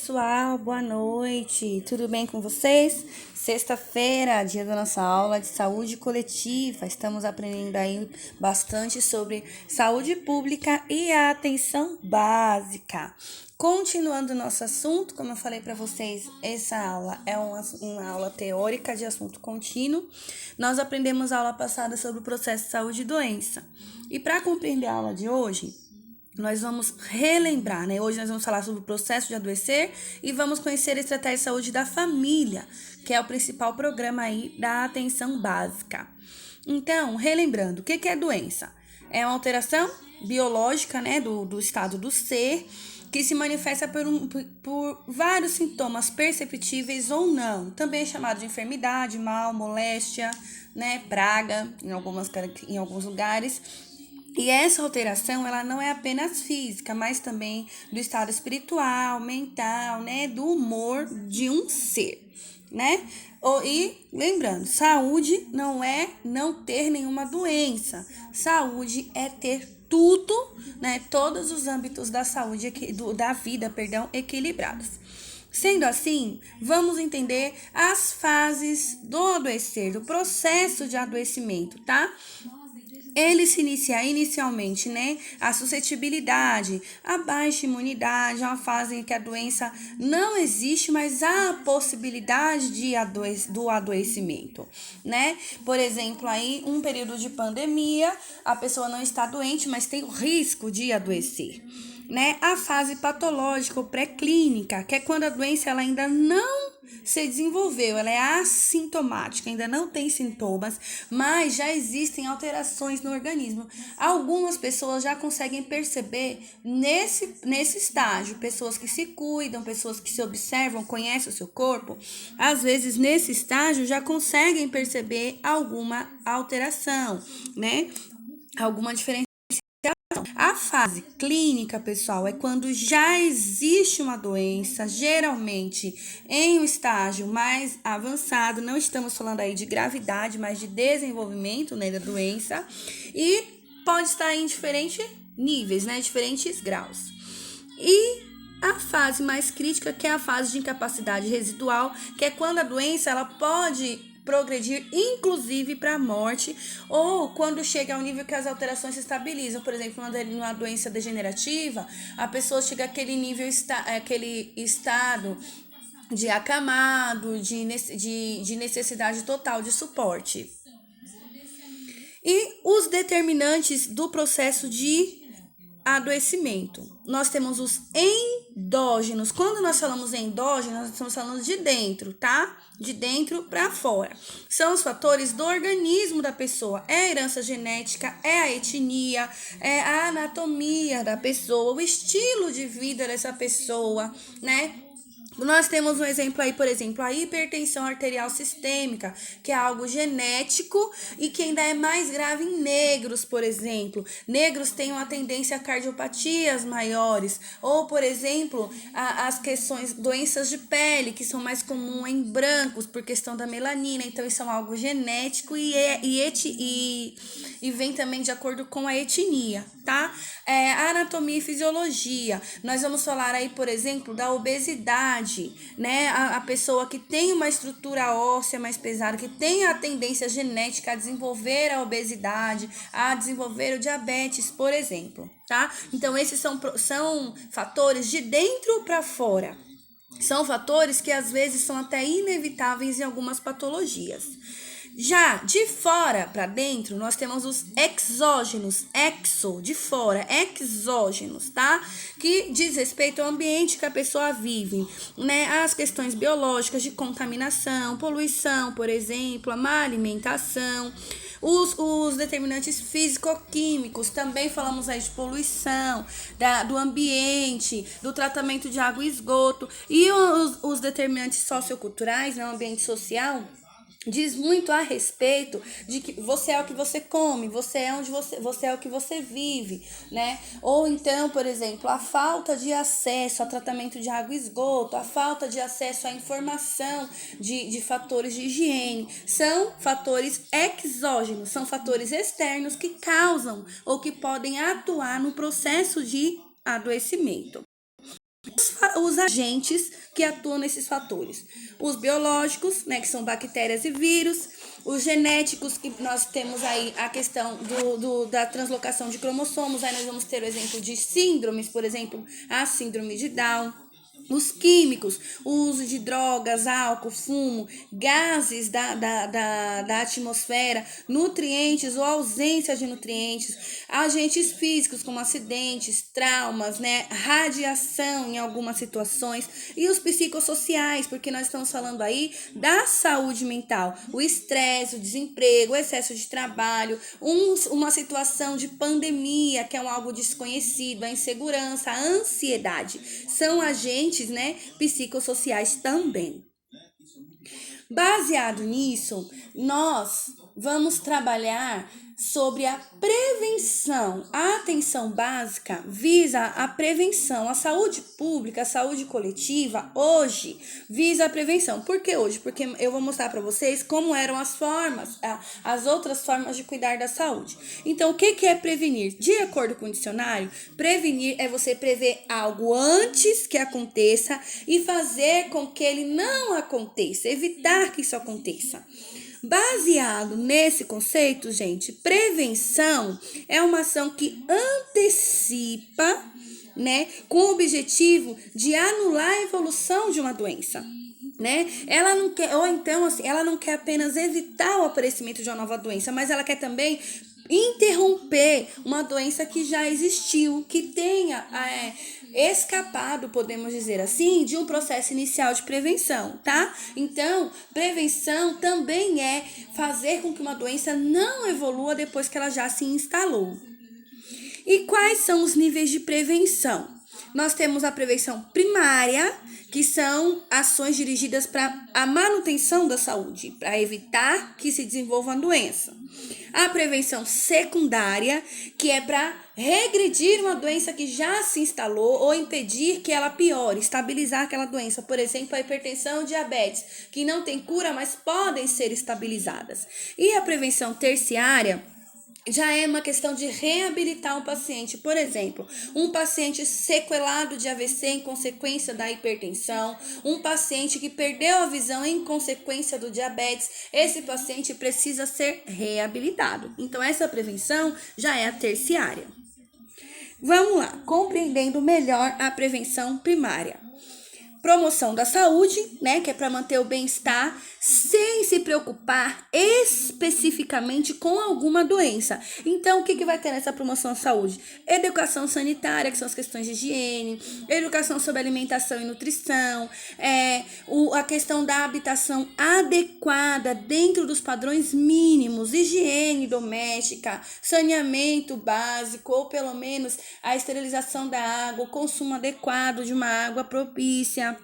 pessoal, boa noite, tudo bem com vocês? Sexta-feira, dia da nossa aula de saúde coletiva, estamos aprendendo aí bastante sobre saúde pública e a atenção básica. Continuando o nosso assunto, como eu falei para vocês, essa aula é uma aula teórica de assunto contínuo. Nós aprendemos a aula passada sobre o processo de saúde e doença. E para compreender a aula de hoje, nós vamos relembrar, né? Hoje nós vamos falar sobre o processo de adoecer e vamos conhecer a estratégia de saúde da família, que é o principal programa aí da atenção básica. Então, relembrando, o que é doença? É uma alteração biológica, né, do estado do ser, que se manifesta por vários sintomas perceptíveis ou não. Também é chamado de enfermidade, mal, moléstia, né, praga, em alguns lugares. E essa alteração, ela não é apenas física, mas também do estado espiritual, mental, né, do humor de um ser, né? E lembrando, saúde não é não ter nenhuma doença. Saúde é ter tudo, né, todos os âmbitos da saúde, da vida, equilibrados. Sendo assim, vamos entender as fases do adoecer, do processo de adoecimento, tá? Ele se inicia inicialmente, né? A suscetibilidade, a baixa imunidade, é uma fase em que a doença não existe, mas há a possibilidade do adoecimento, né? Por exemplo, aí um período de pandemia, a pessoa não está doente, mas tem o risco de adoecer, né? A fase patológica ou pré-clínica, que é quando a doença ela ainda não se desenvolveu, ela é assintomática, ainda não tem sintomas, mas já existem alterações no organismo. Algumas pessoas já conseguem perceber nesse estágio, pessoas que se cuidam, pessoas que se observam, conhecem o seu corpo, às vezes nesse estágio já conseguem perceber alguma alteração, né? Alguma diferença. A fase clínica, pessoal, é quando já existe uma doença, geralmente em um estágio mais avançado, não estamos falando aí de gravidade, mas de desenvolvimento, né, da doença, e pode estar em diferentes níveis, né, diferentes graus. E a fase mais crítica, que é a fase de incapacidade residual, que é quando a doença ela pode progredir, inclusive para a morte, ou quando chega ao nível que as alterações se estabilizam. Por exemplo, numa doença degenerativa, a pessoa chega àquele nível, aquele estado de acamado, de necessidade total de suporte. E os determinantes do processo de adoecimento. Nós temos os endógenos. Quando nós falamos endógenos, nós estamos falando de dentro, tá? De dentro para fora. São os fatores do organismo da pessoa. É a herança genética, é a etnia, é a anatomia da pessoa, o estilo de vida dessa pessoa, né? Nós temos um exemplo aí, por exemplo, a hipertensão arterial sistêmica, que é algo genético e que ainda é mais grave em negros, por exemplo. Negros têm uma tendência a cardiopatias maiores, ou, por exemplo, as questões, doenças de pele, que são mais comuns em brancos por questão da melanina. Então, isso é algo genético e vem também de acordo com a etnia, tá? Anatomia e fisiologia. Nós vamos falar aí, por exemplo, da obesidade, né? A pessoa que tem uma estrutura óssea mais pesada, que tem a tendência genética a desenvolver a obesidade, a desenvolver o diabetes, por exemplo, tá? Então, esses são fatores de dentro para fora. São fatores que às vezes são até inevitáveis em algumas patologias. Já de fora para dentro, nós temos os exógenos, de fora, exógenos, tá? Que diz respeito ao ambiente que a pessoa vive, né? As questões biológicas de contaminação, poluição, por exemplo, a má alimentação. Os determinantes físico-químicos, também falamos aí de poluição, do ambiente, do tratamento de água e esgoto. E os determinantes socioculturais, né? O ambiente social, diz muito a respeito de que você é o que você come, você é o que você vive, né? Ou então, por exemplo, a falta de acesso a tratamento de água e esgoto, a falta de acesso à informação de fatores de higiene, são fatores exógenos, são fatores externos que causam ou que podem atuar no processo de adoecimento. os agentes que atuam nesses fatores. Os biológicos, né, que são bactérias e vírus, os genéticos, que nós temos aí a questão da translocação de cromossomos, aí nós vamos ter o exemplo de síndromes, por exemplo, a síndrome de Down. Os químicos, o uso de drogas, álcool, fumo, gases da atmosfera, nutrientes ou ausência de nutrientes, agentes físicos como acidentes, traumas, né, radiação em algumas situações e os psicossociais, porque nós estamos falando aí da saúde mental, o estresse, o desemprego, o excesso de trabalho, uma situação de pandemia, que é algo desconhecido, a insegurança, a ansiedade, são agentes, né, psicossociais também. Baseado nisso, nós vamos trabalhar sobre a prevenção. A atenção básica visa a prevenção. A saúde pública, a saúde coletiva, hoje, visa a prevenção. Por que hoje? Porque eu vou mostrar para vocês como eram as outras formas de cuidar da saúde. Então, o que é prevenir? De acordo com o dicionário, prevenir é você prever algo antes que aconteça e fazer com que ele não aconteça, evitar que isso aconteça. Baseado nesse conceito, gente, prevenção é uma ação que antecipa, né, com o objetivo de anular a evolução de uma doença, né? Ela não quer, ou então assim, ela não quer apenas evitar o aparecimento de uma nova doença, mas ela quer também interromper uma doença que já existiu, que tenha escapado, podemos dizer assim, de um processo inicial de prevenção, tá? Então, prevenção também é fazer com que uma doença não evolua depois que ela já se instalou. E quais são os níveis de prevenção? Nós temos a prevenção primária, que são ações dirigidas para a manutenção da saúde, para evitar que se desenvolva uma doença. A prevenção secundária, que é para regredir uma doença que já se instalou ou impedir que ela piore, estabilizar aquela doença. Por exemplo, a hipertensão e diabetes, que não tem cura, mas podem ser estabilizadas. E a prevenção terciária já é uma questão de reabilitar um paciente. Por exemplo, um paciente sequelado de AVC em consequência da hipertensão, um paciente que perdeu a visão em consequência do diabetes, esse paciente precisa ser reabilitado. Então, essa prevenção já é a terciária. Vamos lá, compreendendo melhor a prevenção primária. Promoção da saúde, né, que é para manter o bem-estar sem se preocupar especificamente com alguma doença. Então, o que vai ter nessa promoção da saúde? Educação sanitária, que são as questões de higiene, educação sobre alimentação e nutrição, a questão da habitação adequada dentro dos padrões mínimos, higiene doméstica, saneamento básico, ou pelo menos a esterilização da água, o consumo adequado de uma água propícia.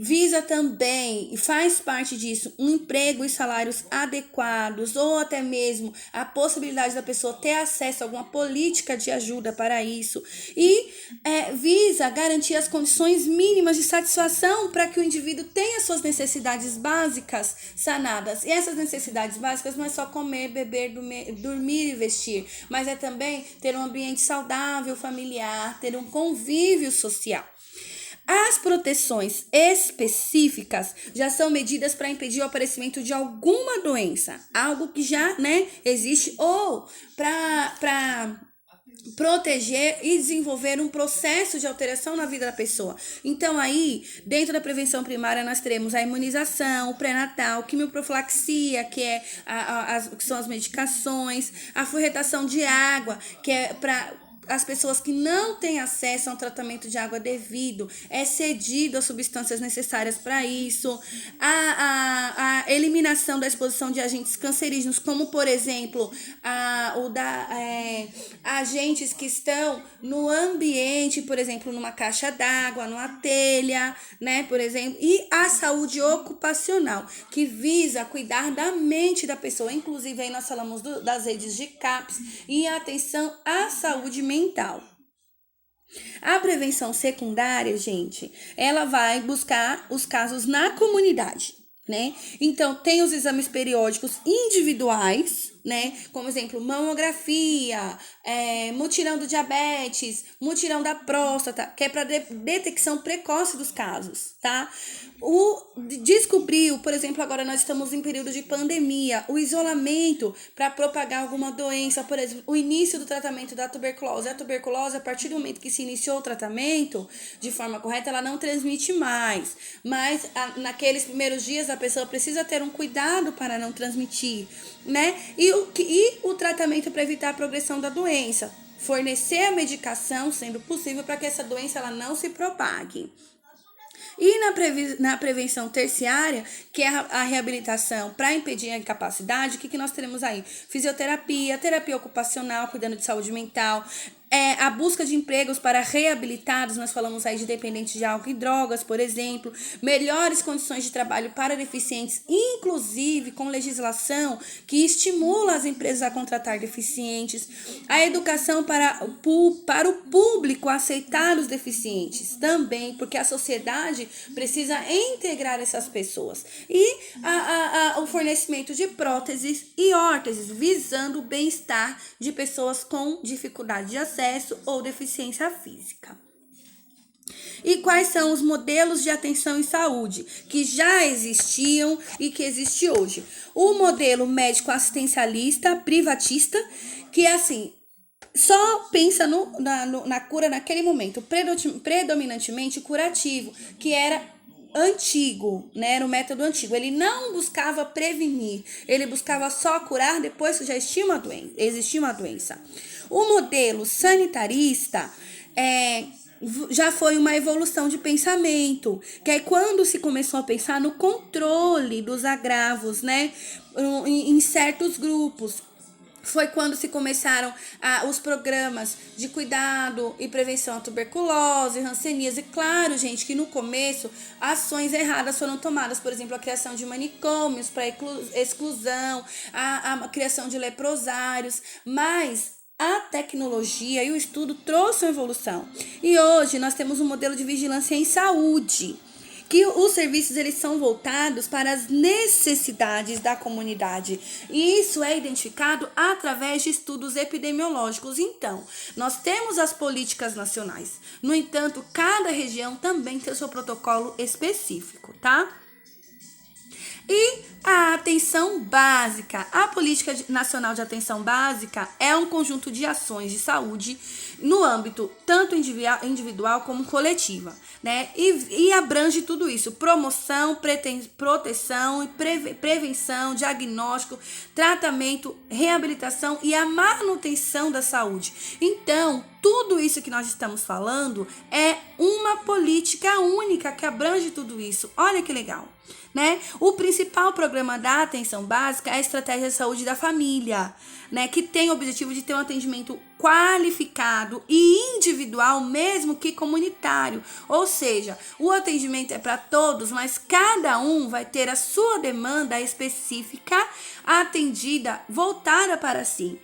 Visa também, e faz parte disso, um emprego e salários adequados, ou até mesmo a possibilidade da pessoa ter acesso a alguma política de ajuda para isso, e visa garantir as condições mínimas de satisfação para que o indivíduo tenha suas necessidades básicas sanadas. E essas necessidades básicas não é só comer, beber, dormir e vestir, mas é também ter um ambiente saudável, familiar, ter um convívio social. As proteções específicas já são medidas para impedir o aparecimento de alguma doença, algo que já, existe, ou para proteger e desenvolver um processo de alteração na vida da pessoa. Então aí, dentro da prevenção primária, nós teremos a imunização, o pré-natal, quimioprofilaxia, que são as medicações, a forretação de água, que é para as pessoas que não têm acesso a um tratamento de água devido, é cedido as substâncias necessárias para isso, a eliminação da exposição de agentes cancerígenos, como, por exemplo, agentes que estão no ambiente, por exemplo, numa caixa d'água, numa telha, por exemplo, e a saúde ocupacional, que visa cuidar da mente da pessoa. Inclusive, aí nós falamos das redes de CAPS e a atenção à saúde mental. A prevenção secundária, gente, ela vai buscar os casos na comunidade, Então, tem os exames periódicos individuais, né? Como exemplo, mamografia, mutirão do diabetes, mutirão da próstata, que é para detecção precoce dos casos, tá? Descobriu, por exemplo, agora nós estamos em período de pandemia, o isolamento para propagar alguma doença, por exemplo, o início do tratamento da tuberculose. A tuberculose, a partir do momento que se iniciou o tratamento de forma correta, ela não transmite mais, mas naqueles primeiros dias a pessoa precisa ter um cuidado para não transmitir, né? E o tratamento para evitar a progressão da doença, fornecer a medicação, sendo possível, para que essa doença ela não se propague. E na prevenção terciária, que é a reabilitação para impedir a incapacidade, o que nós teremos aí? Fisioterapia, terapia ocupacional, cuidando de saúde mental, a busca de empregos para reabilitados, nós falamos aí de dependentes de álcool e drogas, por exemplo, melhores condições de trabalho para deficientes, inclusive com legislação que estimula as empresas a contratar deficientes, a educação para o público aceitar os deficientes também, porque a sociedade precisa integrar essas pessoas, e o fornecimento de próteses e órteses, visando o bem-estar de pessoas com dificuldade de acesso ou deficiência física. E quais são os modelos de atenção em saúde que já existiam e que existe hoje? O modelo médico assistencialista, privatista, que é assim, só pensa na cura naquele momento, predominantemente curativo, que era antigo, né? Era um método antigo. Ele não buscava prevenir, ele buscava só curar depois que já existia uma doença. O modelo sanitarista já foi uma evolução de pensamento, que é quando se começou a pensar no controle dos agravos, né? Em certos grupos. Foi quando se começaram os programas de cuidado e prevenção à tuberculose, hanseníase. Claro, gente, que no começo ações erradas foram tomadas, por exemplo, a criação de manicômios para exclusão, a criação de leprosários, mas a tecnologia e o estudo trouxe uma evolução. E hoje nós temos um modelo de vigilância em saúde, que os serviços eles são voltados para as necessidades da comunidade. E isso é identificado através de estudos epidemiológicos. Então, nós temos as políticas nacionais. No entanto, cada região também tem o seu protocolo específico, tá? E a atenção básica. A Política Nacional de Atenção Básica é um conjunto de ações de saúde no âmbito tanto individual como coletiva, né? E abrange tudo isso: promoção, proteção, prevenção, diagnóstico, tratamento, reabilitação e a manutenção da saúde. Então, tudo isso que nós estamos falando é uma política única que abrange tudo isso. Olha que legal, né? O principal programa da atenção básica é a Estratégia de Saúde da Família, né? Que tem o objetivo de ter um atendimento qualificado e individual, mesmo que comunitário. Ou seja, o atendimento é para todos, mas cada um vai ter a sua demanda específica atendida, voltada para si.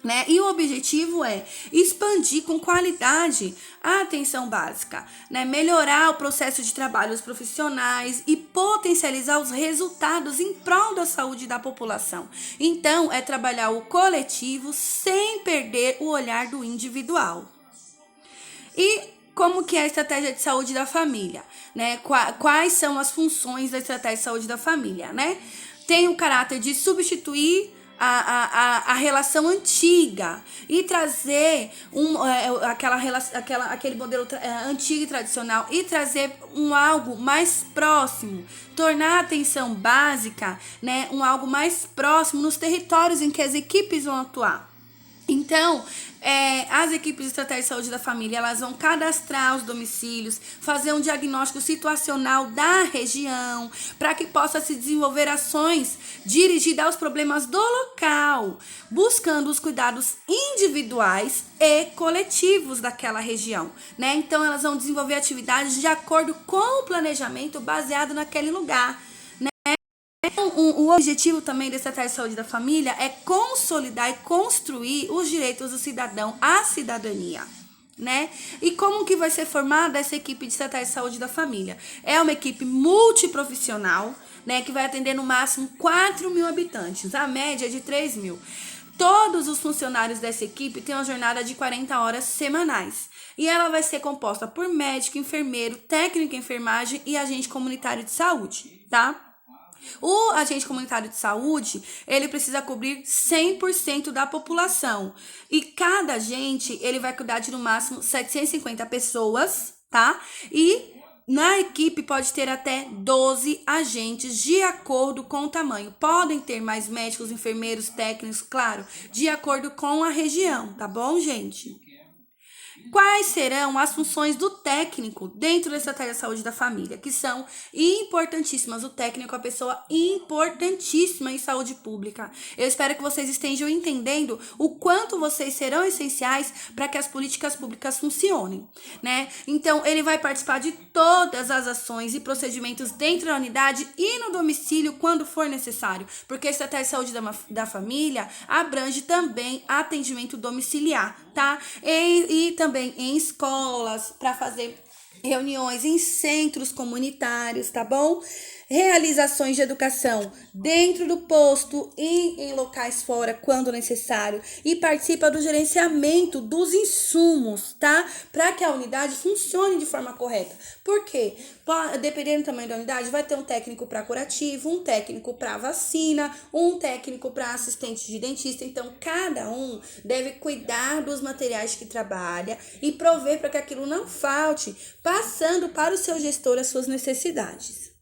Né? E o objetivo é expandir com qualidade a atenção básica, né? Melhorar o processo de trabalho dos profissionais e potencializar os resultados em prol da saúde da população. Então, é trabalhar o coletivo sem perder o olhar do individual. E como que é a estratégia de saúde da família, né? Quais são as funções da estratégia de saúde da família, né? Tem o caráter de substituir a relação antiga e trazer aquele modelo antigo e tradicional e trazer algo mais próximo, tornar a atenção básica, né, algo mais próximo nos territórios em que as equipes vão atuar. Então, as equipes de estratégia de saúde da família, elas vão cadastrar os domicílios, fazer um diagnóstico situacional da região, para que possa se desenvolver ações dirigidas aos problemas do local, buscando os cuidados individuais e coletivos daquela região, né? Então, elas vão desenvolver atividades de acordo com o planejamento baseado naquele lugar. O objetivo também da estratégia de saúde da família é consolidar e construir os direitos do cidadão à cidadania. né? E como que vai ser formada essa equipe de estratégia de saúde da família? É uma equipe multiprofissional, né, que vai atender no máximo 4.000 habitantes, a média é de 3.000. Todos os funcionários dessa equipe têm uma jornada de 40 horas semanais. E ela vai ser composta por médico, enfermeiro, técnico de enfermagem e agente comunitário de saúde, tá? O agente comunitário de saúde, ele precisa cobrir 100% da população. E cada agente, ele vai cuidar de no máximo 750 pessoas, tá? E na equipe pode ter até 12 agentes de acordo com o tamanho. Podem ter mais médicos, enfermeiros, técnicos, claro, de acordo com a região, tá bom, gente? Quais serão as funções do técnico dentro da estratégia de saúde da família, que são importantíssimas. O técnico é uma pessoa importantíssima em saúde pública. Eu espero que vocês estejam entendendo o quanto vocês serão essenciais para que as políticas públicas funcionem, né? Então, ele vai participar de todas as ações e procedimentos dentro da unidade e no domicílio quando for necessário, porque a estratégia de saúde da família abrange também atendimento domiciliar, tá? E também em escolas, para fazer reuniões em centros comunitários, tá bom? Realizações de educação dentro do posto e em locais fora, quando necessário. E participa do gerenciamento dos insumos, tá? Para que a unidade funcione de forma correta. Por quê? Dependendo do tamanho da unidade, vai ter um técnico para curativo, um técnico para vacina, um técnico para assistente de dentista. Então, cada um deve cuidar dos materiais que trabalha e prover para que aquilo não falte, passando para o seu gestor as suas necessidades.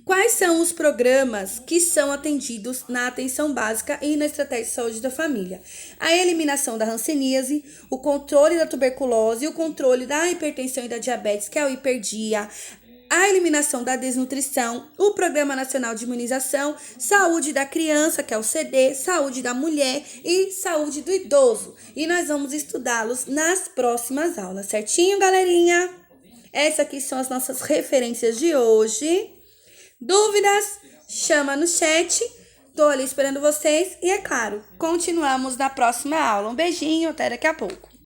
Quais são os programas que são atendidos na atenção básica e na estratégia de saúde da família? A eliminação da hanseníase, o controle da tuberculose, o controle da hipertensão e da diabetes, que é o hiperdia, a eliminação da desnutrição, o Programa Nacional de Imunização, saúde da criança, que é o CD, saúde da mulher e saúde do idoso. E nós vamos estudá-los nas próximas aulas, certinho, galerinha? Essas aqui são as nossas referências de hoje. Dúvidas? Chama no chat. Tô ali esperando vocês. E é claro, continuamos na próxima aula. Um beijinho, até daqui a pouco.